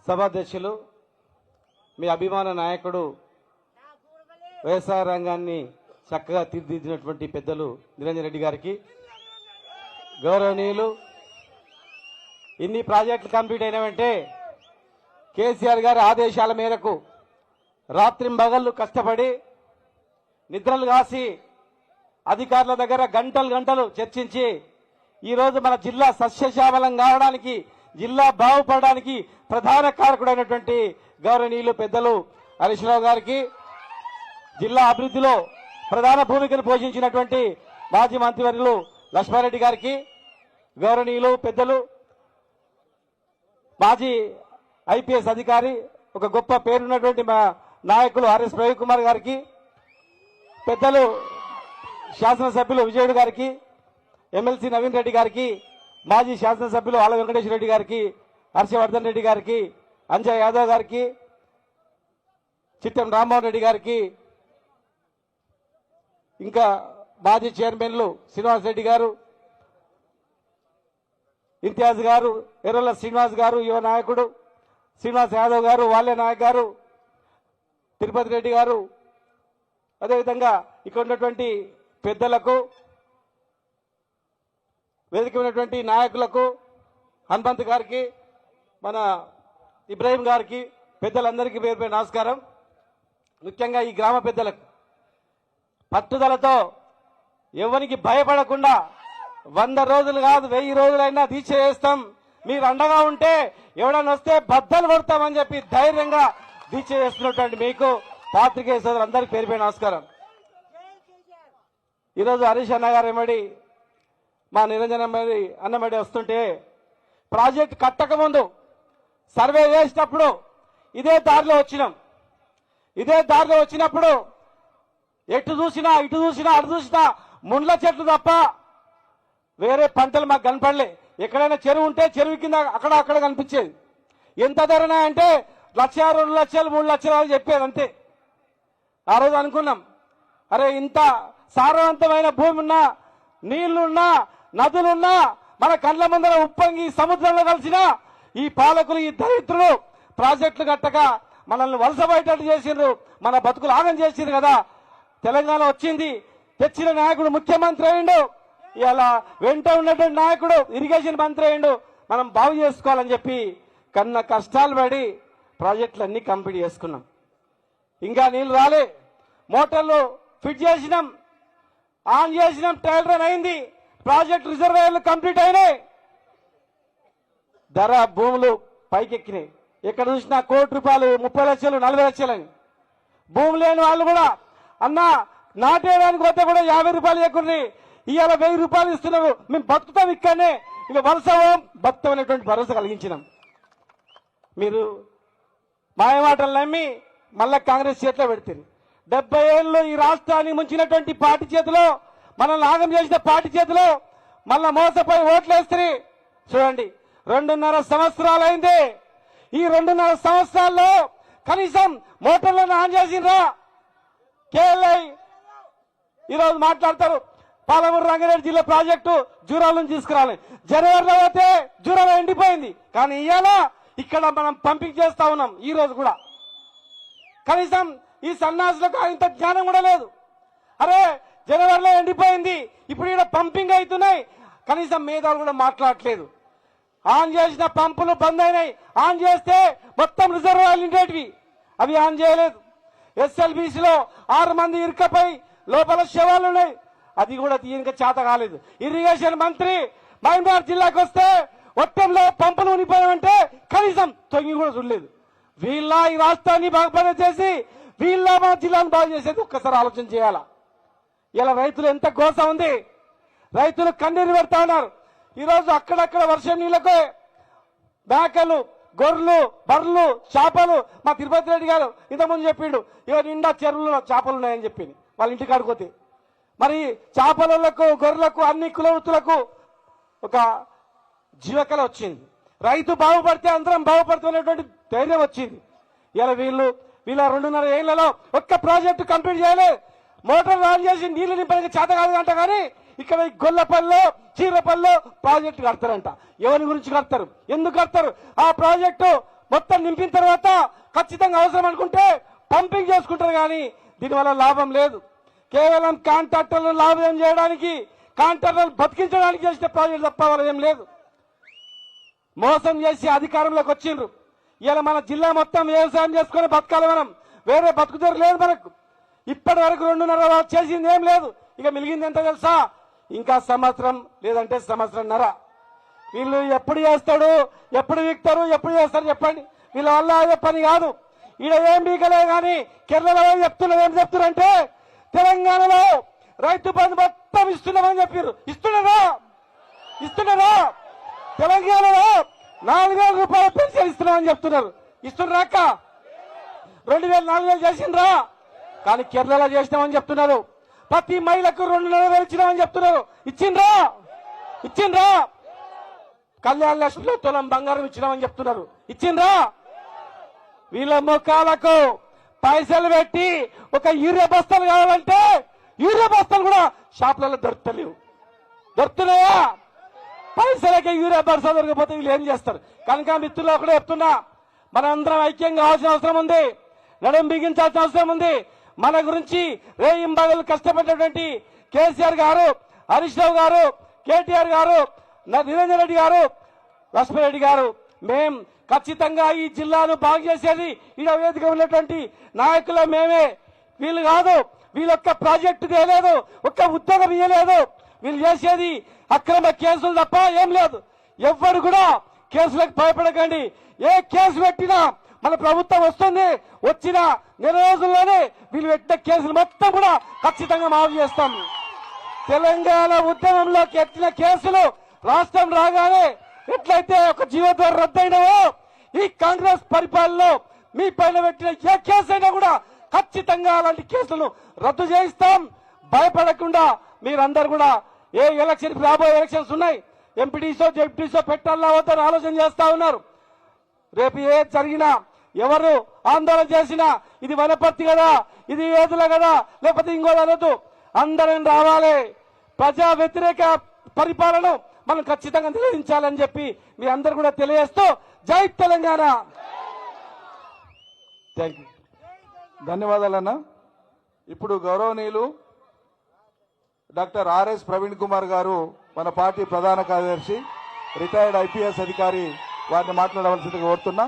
సభాధ్యక్షులు మీ అభిమాన నాయకుడు వ్యవసాయ రంగాన్ని చక్కగా తీర్చిదిద్దినటువంటి పెద్దలు నిరంజన్ రెడ్డి గారికి, గౌరవనీయులు ఇన్ని ప్రాజెక్టులు కంప్లీట్ అయినామంటే కేసీఆర్ గారి ఆదేశాల మేరకు రాత్రింబగళ్ళు కష్టపడి నిద్రలు కాసి అధికారుల దగ్గర గంటలు గంటలు చర్చించి ఈరోజు మన జిల్లా సస్యశ్యామలం కావడానికి, జిల్లా బాగుపడడానికి ప్రధాన కారకుడైనటువంటి గౌరవనీయులు పెద్దలు హరీష్ రావు గారికి, జిల్లా అభివృద్ధిలో ప్రధాన భూమికను పోషించినటువంటి మాజీ మంత్రివర్యులు లక్ష్మారెడ్డి గారికి, గౌరవనీయులు పెద్దలు మాజీ ఐపీఎస్ అధికారి, ఒక గొప్ప పేరున్నటువంటి మా నాయకులు ఆర్ఎస్ రవికుమార్ గారికి, పెద్దలు శాసనసభ్యులు విజయుడు గారికి, ఎమ్మెల్సీ నవీన్ రెడ్డి గారికి, మాజీ శాసనసభ్యులు ఆల వెంకటేశ్వర రెడ్డి గారికి, హర్షవర్ధన్ రెడ్డి గారికి, అంజయ్ యాదవ్ గారికి, చిట్టెం రామ్మోహన్ రెడ్డి గారికి, ఇంకా మాజీ చైర్మన్లు శ్రీనివాస్ రెడ్డి గారు, ఇంతియాజ్ గారు, ఎర్రల శ్రీనివాస్ గారు యువ నాయకుడు, శ్రీనివాస్ యాదవ్ గారు, వాల్య నాయక్ గారు, తిరుపతి రెడ్డి గారు, అదేవిధంగా ఇక్కడ ఉన్నటువంటి పెద్దలకు, వేదిక ఉన్నటువంటి నాయకులకు, హనుమంత్ గారికి, మన ఇబ్రాహీం గారికి, పెద్దలందరికీ పేరు పేరు నమస్కారం. ముఖ్యంగా ఈ గ్రామ పెద్దలకు పట్టుదలతో ఎవరికి భయపడకుండా 100 రోజులు కాదు 1000 రోజులైనా దీక్ష చేస్తాం, మీరు అండగా ఉంటే ఎవడన్నా వస్తే బద్దలు కొడతామని చెప్పి ధైర్యంగా దీక్ష చేస్తున్నటువంటి మీకు పాత్రికేయ సోదరులందరికీ పేరు పేరు నమస్కారం. ఈరోజు హరీష్ అన్న గారు ఎమ్మడి మా నిరంజన్ అన్నమడి వస్తుంటే ప్రాజెక్ట్ కట్టక ముందు సర్వే చేసేటప్పుడు ఇదే దారిలో వచ్చినాం. ఇదే దారిలో వచ్చినప్పుడు ఎటు చూసినా ఇటు చూసినా అటు చూసినా ముండ్ల చెట్లు తప్ప వేరే పంటలు మాకు కనపడలే. ఎక్కడైనా చెరువు ఉంటే చెరువు కింద అక్కడ అక్కడ కనిపించేది. ఎంత ధరనా అంటే 1,00,000, 2 లక్షలు, 3 లక్షలు అని చెప్పేది అంతే. ఆ రోజు అనుకున్నాం, అరే ఇంత సారవంతమైన భూమి ఉన్నా, నీళ్లున్నా, నదులున్నా, మన కళ్ళ ముందర ఉప్పొంగి సముద్రంలో కలిసిన ఈ పాలకులు, ఈ దరిద్రులు ప్రాజెక్టులు కట్టక మనల్ని వలసబోయేటట్టు చేసిండ్రు, మన బతుకులు ఆగం చేసిండ్రు కదా. తెలంగాణ వచ్చింది, తెచ్చిన నాయకుడు ముఖ్యమంత్రి అయ్యిండు, ఇలా వెంట ఉన్నటువంటి నాయకుడు ఇరిగేషన్ మంత్రి అయ్యిండు. మనం బాగు చేసుకోవాలని చెప్పి కన్న కష్టాలు పడి ప్రాజెక్టులన్నీ కంప్లీట్ చేసుకున్నాం. ఇంకా నీళ్లు రాలే, మోటార్లు ఫిట్ చేసినాం, ఆన్ చేసినాం, ట్రయల్ రన్ అయింది, ప్రాజెక్ట్ రిజర్వాయర్లు కంప్లీట్ అయినాయి, ధర భూములు పైకెక్కినాయి. ఎక్కడ చూసినా ₹1 కోటి, 30 లక్షలు, 40 లక్షలని. భూమి లేని వాళ్ళు కూడా అన్నా నాటేయడానికి పోతే కూడా ₹50 ఎక్కువ, ఇవాళ ₹1000 ఇస్తున్నారు, మేము బతుకుతాం ఇక్కడనే, ఇలా వలస బతుకుతాం అనేటువంటి భరోసా కలిగించినాం. మీరు మాయమాటలు నమ్మి మళ్ళా కాంగ్రెస్ చేతిలో పెడుతుంది. 70 ఏళ్ళు ఈ రాష్ట్రాన్ని ముంచినటువంటి పార్టీ చేతిలో, మనల్ని ఆగం చేసిన పార్టీ చేతిలో మళ్ళా మోసపోయి ఓట్లేస్తే చూడండి, 2.5 సంవత్సరాలు అయింది. ఈ 2.5 సంవత్సరాల్లో కనీసం మోటార్లను ఆన్ చేసిండ్రా? కేఎల్ఐ ఈరోజు మాట్లాడతారు, పాలమూరు రంగారెడ్డి జిల్లా ప్రాజెక్టు జూరాల నుంచి తీసుకురాలి, జనవరిలో పోతే జూరాల ఎండిపోయింది. కానీ ఇవాళ ఇక్కడ మనం పంపింగ్ చేస్తా ఉన్నాం. ఈ రోజు కూడా కనీసం ఈ సన్నాసులకు ఇంత జ్ఞానం కూడా లేదు. అరే జనవరిలో ఎండిపోయింది, ఇప్పుడు ఇక్కడ పంపింగ్ అవుతున్నాయి, కనీసం మేధావులు కూడా మాట్లాడట్లేదు. ఆన్ చేసిన పంపులు బంద్ అయినాయి, ఆన్ చేస్తే మొత్తం రిజర్వాయర్లు ఉండేటివి, అవి ఆన్ చేయలేదు. ఎస్ఎల్బీసీలో 6 మంది ఇరుకపై లోపల శవాలు ఉన్నాయి, అది కూడా తీయక చేత కాలేదు. ఇరిగేషన్ మంత్రి మహబూబాబాద్ జిల్లాకు వస్తే ఒట్టంలో పంపులు ఉనిపోయామంటే కనీసం తొంగి కూడా చూడలేదు. వీళ్ళ ఈ రాష్ట్రాన్ని బాగుపడే చేసి వీళ్ళ మన జిల్లాను బాగు చేసేది ఒక్కసారి ఆలోచన చేయాలా. ఇలా రైతులు ఎంత గోస ఉంది, రైతులు కన్నీరు పెడతా ఉన్నారు. ఈరోజు అక్కడక్కడ వర్షం నీళ్లకు మేకలు, గొర్రెలు, బర్రెలు, చేపలు, మా తిరుపతి రెడ్డి గారు ఇంతకుముందు చెప్పిండు, ఇక నిండా చెరువులో చేపలు ఉన్నాయని చెప్పింది వాళ్ళ ఇంటికి ఆడుకోతే. మరి చేపలకు, గొర్రెలకు, అన్ని కులవృత్తులకు ఒక జీవకళ వచ్చింది. రైతు బాగుపడితే అందరం బాగుపడుతున్నటువంటి ధైర్యం వచ్చింది. ఇలా వీళ్ళ 2.5 ఏళ్లలో ఒక్క ప్రాజెక్టు కంప్లీట్ చేయలేదు. మోటార్ ఆన్ చేసి నీళ్లు నింపడానికి చేత కాదంట, కానీ ఇక్కడ గొల్లపల్లిలో, చీరపల్లిలో ప్రాజెక్టు కడతారంట. ఎవరి గురించి కడతారు, ఎందుకు కడతారు? ఆ ప్రాజెక్టు మొత్తం నింపిన తర్వాత ఖచ్చితంగా అవసరం అనుకుంటే పంపింగ్ చేసుకుంటారు కానీ దీనివల్ల లాభం లేదు. కేవలం కాంట్రాక్టర్లను లాభం చేయడానికి, కాంట్రాక్టర్లను బతికించడానికి చేసిన ప్రాజెక్టు తప్ప వల్ల ఏం లేదు. మోసం చేసి అధికారంలోకి వచ్చిండ్రు. ఇలా మన జిల్లా మొత్తం వ్యవసాయం చేసుకుని బతకాలి, మనం వేరే బతుకుతారు లేదు మనకు. ఇప్పటి వరకు 2.5 చేసింది ఏం లేదు. ఇక మిలిగింది ఎంత తెలుసా? ఇంకా సంవత్సరం లేదంటే సంవత్సరంన్నర. వీళ్ళు ఎప్పుడు చేస్తాడు, ఎప్పుడు వీక్తారు, ఎప్పుడు చేస్తారు చెప్పండి? వీళ్ళ వల్ల అదే పని కాదు. ఈడ ఏం బీకలే కానీ కేరళలో చెప్తున్నారు. ఏం చెప్తున్నారంటే తెలంగాణలో రైతు బంధు మొత్తం ఇస్తున్నామని చెప్పారు. ఇస్తున్నారా? తెలంగాణలో 4,000 రూపాయల పెన్షన్ ఇస్తున్నామని చెప్తున్నారు. ఇస్తున్నారాక 2,000 4,000 చేసిండ్రా? కానీ కేరళలో చేసినామని చెప్తున్నారు. ప్రతి మహిళకు 2,500 ఇచ్చినామని చెప్తున్నారు. ఇచ్చిండ్రా? కళ్యాణ లక్ష్మిలో తులం బంగారం ఇచ్చినామని చెప్తున్నారు. ఇచ్చిండ్రా? వీళ్ళ ముఖాలకు పైసలు పెట్టి ఒక యూరియా బస్తాలు కావాలంటే యూరియా బస్తాలు కూడా షాపులలో దొరుకుతున్నాయా? పైసలకే యూరియా బస్తాలు దొరకపోతే వీళ్ళు ఏం చేస్తారు? కనుక మిత్రులు కూడా చెప్తున్నా, మనందరం ఐక్యంగా కావాల్సిన అవసరం ఉంది, నడుం బిగించాల్సిన అవసరం ఉంది. మన గురించి రేయింబగలు కష్టపడినటువంటి కేసీఆర్ గారు, హరీష్ రావు గారు, కేటీఆర్ గారు, నిరంజన్ రెడ్డి గారు, లక్ష్మణరెడ్డి గారు, మేం ఖచ్చితంగా ఈ జిల్లాను బాగు చేసేది ఈడ వేదిక ఉన్నటువంటి నాయకులు మేమే. వీళ్ళు కాదు. వీళ్ళొక్క ప్రాజెక్టు తేలేదు, ఒక్క ఉద్యోగం ఇవ్వలేదు. వీళ్ళు చేసేది అక్రమ కేసులు తప్ప ఏం లేదు. ఎవ్వరు కూడా కేసులకు భయపడకండి. ఏ కేసు పెట్టినా మన ప్రభుత్వం వస్తుంది. వచ్చిన నెల రోజుల్లోనే వీళ్ళు పెట్టిన కేసులు మొత్తం కూడా ఖచ్చితంగా మాఫీ చేస్తాం. తెలంగాణ ఉద్యమంలోకి ఎత్తిన కేసులు రాష్ట్రం రాగానే ఎట్లయితే ఒక జీవోద్వారం రద్దయినవో, ఈ కాంగ్రెస్ పరిపాలనలో మీ పైన పెట్టిన ఏ కేసు అయినా కూడా ఖచ్చితంగా అలాంటి కేసులను రద్దు చేయిస్తాం. భయపడకుండా మీరందరూ కూడా ఏ ఎలక్షన్, రాబోయే ఎలక్షన్స్ ఉన్నాయి, ఎంపీటీసో జెడ్పీటీసో పెట్టాలా వద్దని ఆలోచన చేస్తా ఉన్నారు. రేపు ఏ జరిగినా, ఎవరు ఆందోళన చేసినా ఇది వనపర్తి కదా, ఇది ఏదుల కదా, లేకపోతే ఇంకోది అనొద్దు. అందరం రావాలి. ప్రజా వ్యతిరేక పరిపాలన మనం ఖచ్చితంగా నిరోధించాలని చెప్పి మీ అందరు కూడా తెలియజేస్తూ జై తెలంగాణ. Thank you, ధన్యవాదాలన్నా. ఇప్పుడు గౌరవనీయులు డాక్టర్ ఆర్ఎస్ ప్రవీణ్ కుమార్ గారు, మన పార్టీ ప్రధాన కార్యదర్శి, రిటైర్డ్ ఐపీఎస్ అధికారి, వారిని మాట్లాడవలసిందిగా కోరుతున్నా.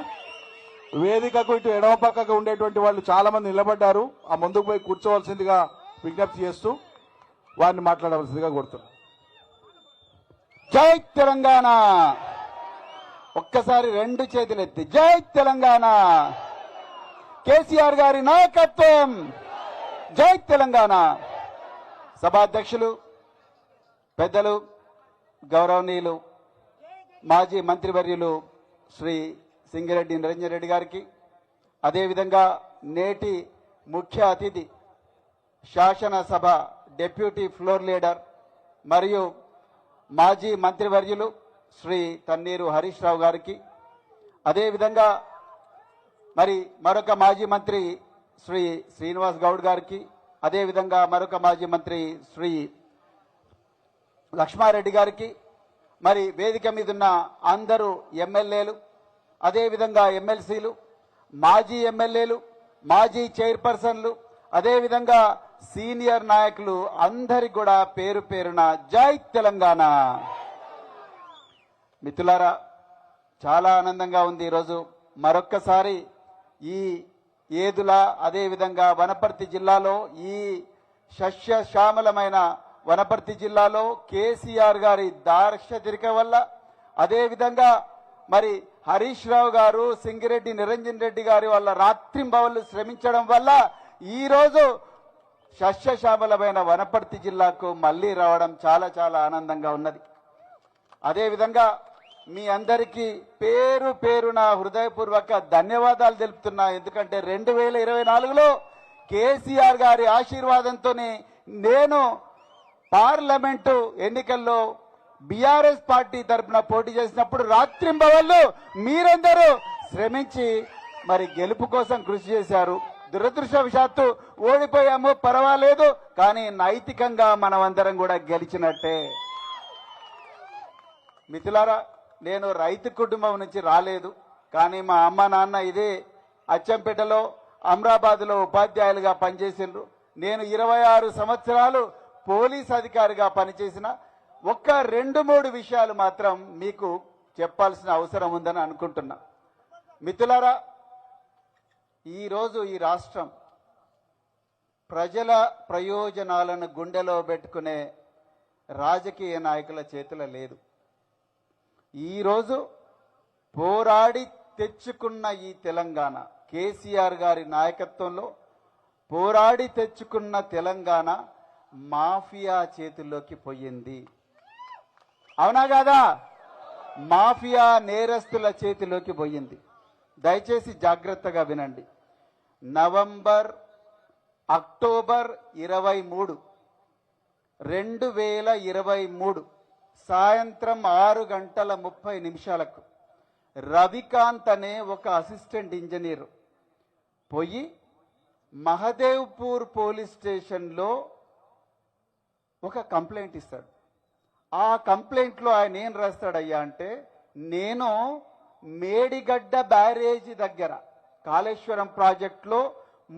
వేదికకు ఇటు ఎడమ పక్కకు ఉండేటువంటి వాళ్ళు చాలా మంది నిలబడ్డారు. ఆ ముందుకు పోయి కూర్చోవలసిందిగా విజ్ఞప్తి చేస్తూ వారిని మాట్లాడవలసిందిగా కోరుతున్నా. జై తెలంగాణ. ఒక్కసారి 2 చేతులెత్తి జై తెలంగాణ. కేసీఆర్ గారి నాయకత్వం. జై తెలంగాణ. సభాధ్యక్షులు, పెద్దలు, గౌరవనీయులు మాజీ మంత్రివర్యులు శ్రీ సింగిరెడ్డి నిరంజన్ రెడ్డి గారికి, అదేవిధంగా నేటి ముఖ్య అతిథి శాసనసభ డెప్యూటీ ఫ్లోర్ లీడర్ మరియు మాజీ మంత్రివర్యులు శ్రీ తన్నీరు హరీష్ రావు గారికి, అదేవిధంగా మరి మరొక మాజీ మంత్రి శ్రీ శ్రీనివాస్ గౌడ్ గారికి, అదేవిధంగా మరొక మాజీ మంత్రి శ్రీ లక్ష్మారెడ్డి గారికి, మరి వేదిక మీద ఉన్న అందరూ ఎమ్మెల్యేలు, అదేవిధంగా ఎమ్మెల్సీలు, మాజీ ఎమ్మెల్యేలు, మాజీ చైర్పర్సన్లు, అదేవిధంగా సీనియర్ నాయకులు అందరికి కూడా పేరు పేరున జై తెలంగాణ. మిత్రులారా, చాలా ఆనందంగా ఉంది ఈరోజు మరొక్కసారి ఈ ఏదుల, అదేవిధంగా వనపర్తి జిల్లాలో, ఈ సస్యశ్యామలమైన వనపర్తి జిల్లాలో కేసీఆర్ గారి దార్శనికత వల్ల, అదేవిధంగా మరి హరీష్ రావు గారు, సింగిరెడ్డి నిరంజన్ రెడ్డి గారి వల్ల రాత్రింబవళ్లు శ్రమించడం వల్ల ఈరోజు సస్యశ్యామలమైన వనపర్తి జిల్లాకు మళ్లీ రావడం చాలా చాలా ఆనందంగా ఉన్నది. అదేవిధంగా మీ అందరికీ పేరు పేరున హృదయపూర్వక ధన్యవాదాలు తెలుపుతున్నా. ఎందుకంటే 2024లో కేసీఆర్ గారి ఆశీర్వాదంతోనే నేను పార్లమెంటు ఎన్నికల్లో బీఆర్ఎస్ పార్టీ తరఫున పోటీ చేసినప్పుడు రాత్రింబవళ్లు మీరందరూ శ్రమించి మరి గెలుపు కోసం కృషి చేశారు. దురదృష్టవశాత్తు ఓడిపోయాము, పర్వాలేదు, కానీ నైతికంగా మనమందరం కూడా గెలిచినట్టే. మిత్రులారా, నేను రైతు కుటుంబం నుంచి రాలేదు, కానీ మా అమ్మ నాన్న ఇదే అచ్చంపేటలో అమ్రాబాద్లో ఉపాధ్యాయులుగా పనిచేసిండ్రు. నేను 26 సంవత్సరాలు పోలీస్ అధికారిగా పనిచేసిన ఒక్క 2-3 విషయాలు మాత్రం మీకు చెప్పాల్సిన అవసరం ఉందని అనుకుంటున్నా. మిత్రులారా, ఈరోజు ఈ రాష్ట్రం ప్రజల ప్రయోజనాలను గుండెలో పెట్టుకునే రాజకీయ నాయకుల చేతుల లేదు. ఈరోజు పోరాడి తెచ్చుకున్న ఈ తెలంగాణ, కేసీఆర్ గారి నాయకత్వంలో పోరాడి తెచ్చుకున్న తెలంగాణ మాఫియా చేతుల్లోకి పోయింది. అవునా కాదా? మాఫియా నేరస్తుల చేతిలోకి పోయింది. దయచేసి జాగ్రత్తగా వినండి. అక్టోబర్ 23, 2023 సాయంత్రం 6:30 రవికాంత్ అనే ఒక అసిస్టెంట్ ఇంజనీర్ పోయి మహదేవ్పూర్ పోలీస్ స్టేషన్లో ఒక కంప్లైంట్ ఇస్తాడు. ఆ కంప్లైంట్లో ఆయన ఏం రాస్తాడయ్యా అంటే, నేను మేడిగడ్డ బ్యారేజీ దగ్గర కాళేశ్వరం ప్రాజెక్టులో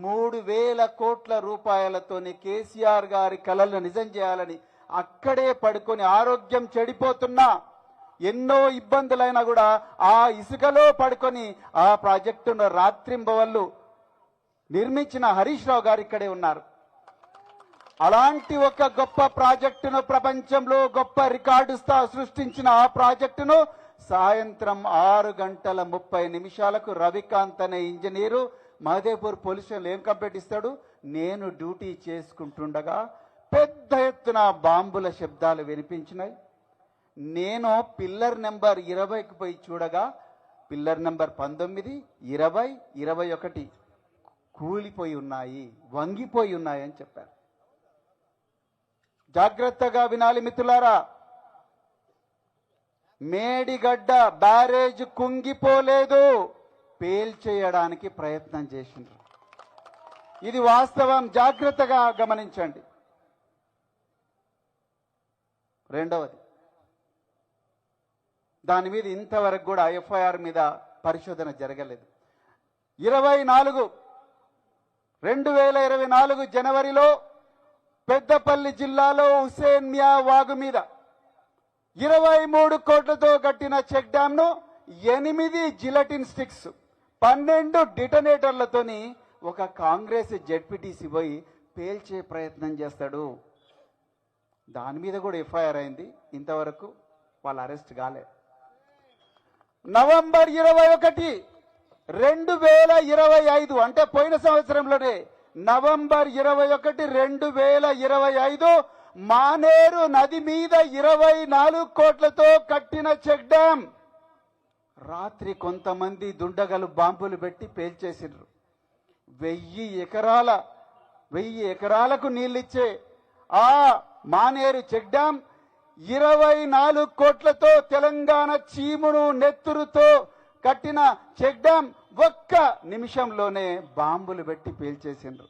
3,000 కోట్ల రూపాయలతోని కేసీఆర్ గారి కలలను నిజం చేయాలని అక్కడే పడుకొని ఆరోగ్యం చెడిపోతున్నా, ఎన్నో ఇబ్బందులైనా కూడా ఆ ఇసుకలో పడుకొని ఆ ప్రాజెక్టును రాత్రింబవళ్ళు నిర్మించిన హరీష్ రావు గారు ఇక్కడే ఉన్నారు. అలాంటి ఒక గొప్ప ప్రాజెక్టును, ప్రపంచంలో గొప్ప రికార్డు సృష్టించిన ఆ ప్రాజెక్టును సాయంత్రం 6:30 రవికాంత్ అనే ఇంజనీరు మహదేవ్పూర్ పోలీస్ స్టేషన్లో ఏం కంప్లైంట్ ఇస్తాడు, నేను డ్యూటీ చేసుకుంటుండగా పెద్ద ఎత్తున బాంబుల శబ్దాలు వినిపించినాయి. నేను పిల్లర్ నెంబర్ 20కి పోయి చూడగా పిల్లర్ నెంబర్ 19, 20, 21 కూలిపోయి ఉన్నాయి, వంగిపోయి ఉన్నాయి అని చెప్పారు. జాగ్రత్తగా వినాలి మిత్రులారా. మేడిగడ్డ బ్యారేజ్ కుంగిపోలేదు, పేల్చేయడానికి ప్రయత్నం చేసిండ్రు. ఇది వాస్తవం, జాగ్రత్తగా గమనించండి. రెండవది, దాని మీద ఇంతవరకు కూడా ఎఫ్ఐఆర్ మీద పరిశోధన జరగలేదు. 2024 జనవరిలో పెద్దపల్లి జిల్లాలో హుసేన్ మియా వాగు మీద 23 కోట్లతో కట్టిన చెక్ డ్యాంను 8 జిలటిన్ స్టిక్స్, 12 డిటనేటర్లతోని ఒక కాంగ్రెస్ జెడ్పీటీసీ పోయి పేల్చే ప్రయత్నం చేస్తాడు. దాని మీద కూడా ఎఫ్ఐఆర్ అయింది. ఇంతవరకు వాళ్ళు అరెస్ట్ కాలే. నవంబర్ 21, 2025 అంటే పోయిన సంవత్సరంలోనే నవంబర్ 21, 2025 మానేరు నది మీద 24 కోట్లతో కట్టిన చెక్ డ్యాం రాత్రి కొంతమంది దుండగలు బాంబులు పెట్టి పేల్చేసిండ్రు. 1000 ఎకరాలకు నీళ్ళిచ్చే ఆ మానేరు చెక్ డ్యాం 24 కోట్లతో తెలంగాణ చీమును నెత్తురుతో కట్టిన చెక్ డ్యాం ఒక్క నిమిషంలోనే బాంబులు పెట్టి పేల్చేసిండ్రు.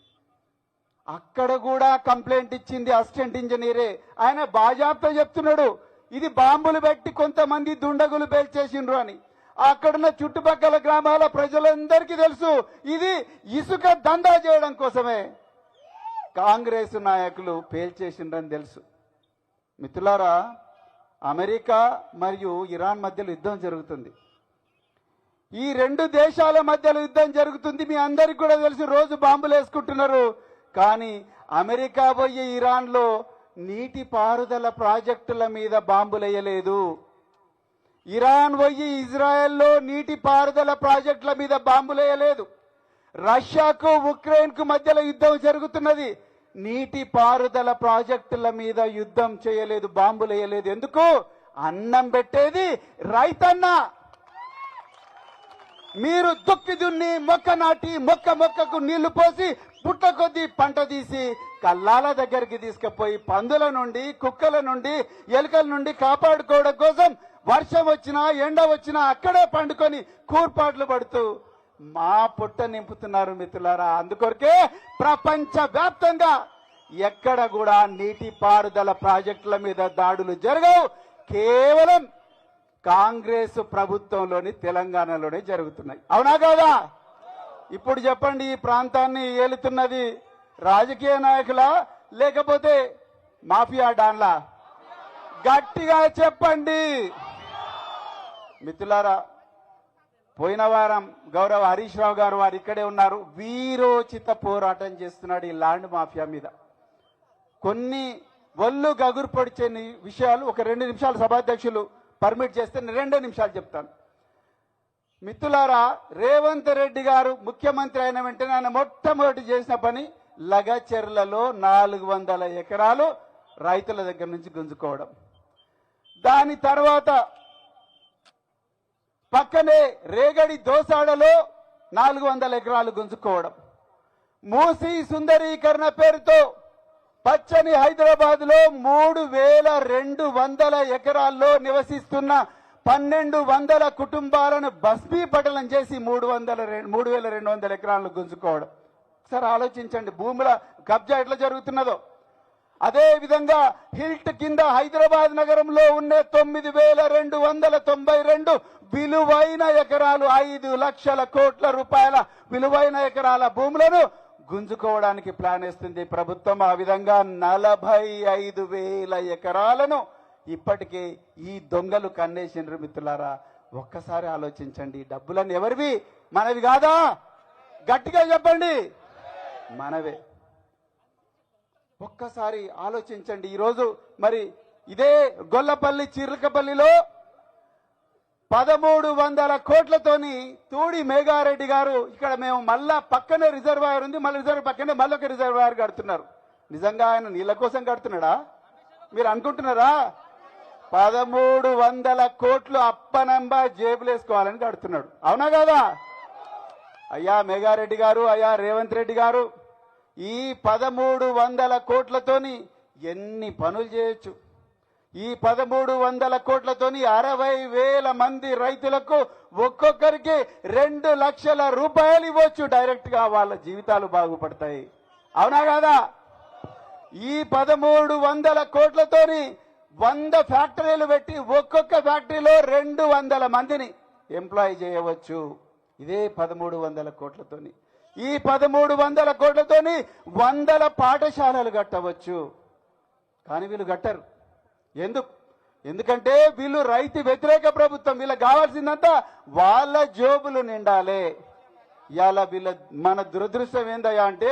అక్కడ కూడా కంప్లైంట్ ఇచ్చింది అసిస్టెంట్ ఇంజనీరే. ఆయన బాజాప్తా చెప్తున్నాడు, ఇది బాంబులు పెట్టి కొంతమంది దుండగులు పేల్చేసిండ్రు అని. అక్కడున్న చుట్టుపక్కల గ్రామాల ప్రజలందరికీ తెలుసు, ఇది ఇసుక దందా చేయడం కోసమే కాంగ్రెస్ నాయకులు పేల్చేసిండ్రని తెలుసు. మిత్రులారా, అమెరికా మరియు ఇరాన్ మధ్యలో యుద్ధం జరుగుతుంది. ఈ 2 దేశాల మధ్యలో యుద్ధం జరుగుతుంది. మీ అందరికి కూడా తెలుసు, రోజు బాంబులు వేసుకుంటున్నారు. కానీ అమెరికా పోయి ఇరాన్లో నీటి పారుదల ప్రాజెక్టుల మీద బాంబులు వేయలేదు. ఇరాన్ పోయి ఇజ్రాయెల్లో నీటి పారుదల ప్రాజెక్టుల మీద బాంబులు వేయలేదు. రష్యాకు ఉక్రెయిన్కు మధ్యలో యుద్ధం జరుగుతున్నది, నీటి పారుదల ప్రాజెక్టుల మీద యుద్ధం చేయలేదు, బాంబులు వేయలేదు. ఎందుకు? అన్నం పెట్టేది రైతన్న. మీరు దుక్కి దున్ని మొక్క నాటి మొక్కకు నీళ్లు పోసి పుట్ట కొద్దీ పంట తీసి కల్లాల దగ్గరికి తీసుకుపోయి పందుల నుండి, కుక్కల నుండి, ఎలుకల నుండి కాపాడుకోవడం కోసం వర్షం వచ్చినా ఎండ వచ్చినా అక్కడే పండుకొని కూర్పాట్లు పడుతూ మా పుట్ట నింపుతున్నారు మిత్రులారా. అందుకొరకే ప్రపంచ వ్యాప్తంగా ఎక్కడ కూడా నీటి పారుదల ప్రాజెక్టుల మీద దాడులు జరగవు. కేవలం కాంగ్రెస్ ప్రభుత్వంలోని తెలంగాణలోనే జరుగుతున్నాయి. అవునా కాదా? ఇప్పుడు చెప్పండి, ఈ ప్రాంతాన్ని ఏలుతున్నది రాజకీయ నాయకులా లేకపోతే మాఫియా డాన్లా? గట్టిగా చెప్పండి మిత్రులారా. పోయిన వారం గౌరవ హరీష్ రావు గారు వారు ఇక్కడే ఉన్నారు. వీరోచిత పోరాటం చేస్తున్నాడు ఈ ల్యాండ్ మాఫియా మీద. కొన్ని ఒళ్ళు గగురు పొడిచే విషయాలు ఒక 2 నిమిషాలు సభాధ్యక్షులు పర్మిట్ చేస్తే 2 నిమిషాలు చెప్తాను. మిత్రులారా, రేవంత్ రెడ్డి గారు ముఖ్యమంత్రి అయిన వెంటనే ఆయన మొట్టమొదటి చేసిన పని లగచెర్లలో 400 ఎకరాలు రైతుల దగ్గర నుంచి గుంజుకోవడం. దాని తర్వాత పక్కనే రేగడి దోసాడలో 400 ఎకరాలు గుంజుకోవడం. మూసీ సుందరీకరణ పేరుతో పచ్చని హైదరాబాద్ లో 3200 ఎకరాల్లో నివసిస్తున్న 1200 కుటుంబాలను భస్మీపటలం చేసి 3200 ఎకరాలను గుంజుకోవడం. ఒకసారి ఆలోచించండి భూముల కబ్జా ఎట్లా జరుగుతున్నదో. అదే విధంగా హిల్ట్ కింద హైదరాబాద్ నగరంలో ఉన్న 9292 విలువైన ఎకరాలు 5 లక్షల కోట్ల రూపాయల విలువైన ఎకరాల భూములను గుంజుకోవడానికి ప్లాన్ వేస్తుంది ప్రభుత్వం. ఆ విధంగా 45,000 ఎకరాలను ఇప్పటికే ఈ దొంగలు కన్నేసిండ్రు. మిత్రులారా, ఒక్కసారి ఆలోచించండి. డబ్బులను ఎవరివి? మనవి కాదా? గట్టిగా చెప్పండి, మనవే. ఒక్కసారి ఆలోచించండి. ఈరోజు మరి ఇదే గొల్లపల్లి చిర్లకపల్లిలో 1300 కోట్లతోని తూడి మేఘారెడ్డి గారు ఇక్కడ మేము మళ్ళా పక్కనే రిజర్వాయర్ ఉంది, మళ్ళీ రిజర్వ్ పక్కనే మళ్ళొక రిజర్వాయర్ కడుతున్నారు. నిజంగా ఆయన నీళ్ళ కోసం కడుతున్నాడా మీరు అనుకుంటున్నారా? 1300 కోట్లు అప్పనంబా జేబులేసుకోవాలని కడుతున్నాడు. అవునా కాదా? అయ్యా మేఘారెడ్డి గారు, అయ్యా రేవంత్ రెడ్డి గారు, ఈ 1300 కోట్లతోని ఎన్ని పనులు చేయొచ్చు? ఈ 1300 కోట్లతోని 60,000 మంది రైతులకు ఒక్కొక్కరికి 2 లక్షల రూపాయలు ఇవ్వచ్చు. డైరెక్ట్ గా వాళ్ళ జీవితాలు బాగుపడతాయి. అవునా కాదా? ఈ 1300 కోట్లతోని 100 ఫ్యాక్టరీలు పెట్టి ఒక్కొక్క ఫ్యాక్టరీలో 200 మందిని ఎంప్లాయ్ చేయవచ్చు. ఇదే 1300 కోట్లతోని. ఈ 1300 కోట్లతోని 100 పాఠశాలలు కట్టవచ్చు. కానీ వీళ్ళు కట్టరు. ఎందుకంటే వీళ్ళు రైతు వ్యతిరేక ప్రభుత్వం. వీళ్ళకి కావాల్సిందంతా వాళ్ళ జోబులు నిండాలి. ఇవాళ మన దురదృష్టం ఏందయ్యా అంటే,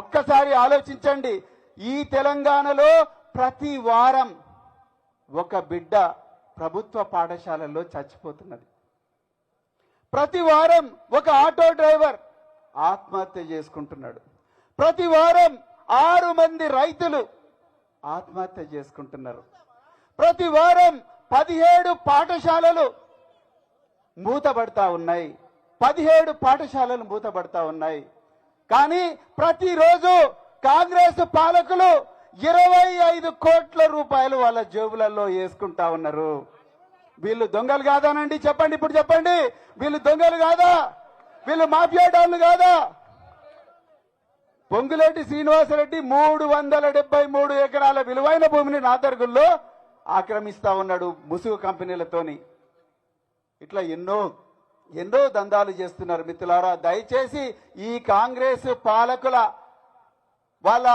ఒక్కసారి ఆలోచించండి. ఈ తెలంగాణలో ప్రతి వారం ఒక బిడ్డ ప్రభుత్వ పాఠశాలల్లో చచ్చిపోతున్నది. ప్రతి వారం ఒక ఆటో డ్రైవర్ ఆత్మహత్య చేసుకుంటున్నాడు. ప్రతి వారం 6 మంది రైతులు ఆత్మహత్య చేసుకుంటున్నారు. ప్రతి వారం 17 పాఠశాలలు మూతబడతా ఉన్నాయి. 17 పాఠశాలలు మూతబడతా ఉన్నాయి. కానీ ప్రతిరోజు కాంగ్రెస్ పాలకులు 25 కోట్ల రూపాయలు వాళ్ళ జేబులలో వేసుకుంటా ఉన్నారు. వీళ్ళు దొంగలు కాదానండి? చెప్పండి, ఇప్పుడు చెప్పండి. వీళ్ళు దొంగలు కాదా? వీళ్ళు మాఫియా డాన్లు కాదా? పొంగులేటి శ్రీనివాసరెడ్డి 373 ఎకరాల విలువైన భూమిని నాదర్గుల్లో ఆక్రమిస్తా ఉన్నాడు ముసుగు కంపెనీలతోని. ఇట్లా ఎన్నో దందాలు చేస్తున్నారు. మిత్రులారా, దయచేసి ఈ కాంగ్రెస్ పాలకుల వాళ్ళ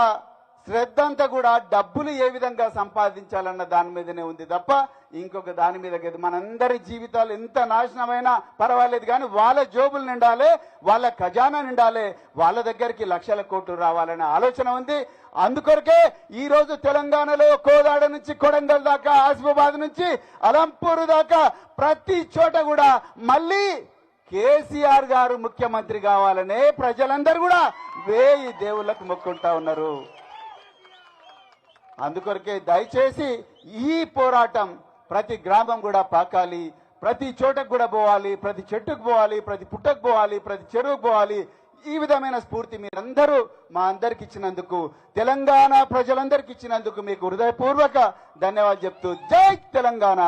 శ్రద్ధ అంతా కూడా డబ్బులు ఏ విధంగా సంపాదించాలన్న దాని మీదనే ఉంది తప్ప ఇంకొక దాని మీద కాదు. మనందరి జీవితాలు ఎంత నాశనమైనా పర్వాలేదు, కానీ వాళ్ళ జోబులు నిండాలి, వాళ్ళ ఖజానా నిండాలి, వాళ్ళ దగ్గరికి లక్షల కోట్లు రావాలనే ఆలోచన ఉంది. అందుకొరకే ఈ రోజు తెలంగాణలో కోదాడ నుంచి కొడంగల్ దాకా, ఆసిఫాబాద్ నుంచి అలంపూర్ దాకా ప్రతి చోట కూడా మళ్ళీ కేసీఆర్ గారు ముఖ్యమంత్రి కావాలనే ప్రజలందరూ కూడా 1000 దేవుళ్ళకు మొక్కుంటా ఉన్నారు. అందుకొరకే దయచేసి ఈ పోరాటం ప్రతి గ్రామం కూడా పాకాలి, ప్రతి చోటకు కూడా పోవాలి, ప్రతి చెట్టుకు పోవాలి, ప్రతి పుట్టకు పోవాలి, ప్రతి చెరువుకు పోవాలి. ఈ విధమైన స్ఫూర్తి మీరందరూ మా అందరికి ఇచ్చినందుకు, తెలంగాణ ప్రజలందరికీ ఇచ్చినందుకు మీకు హృదయపూర్వక ధన్యవాదాలు చెప్తూ జై తెలంగాణ.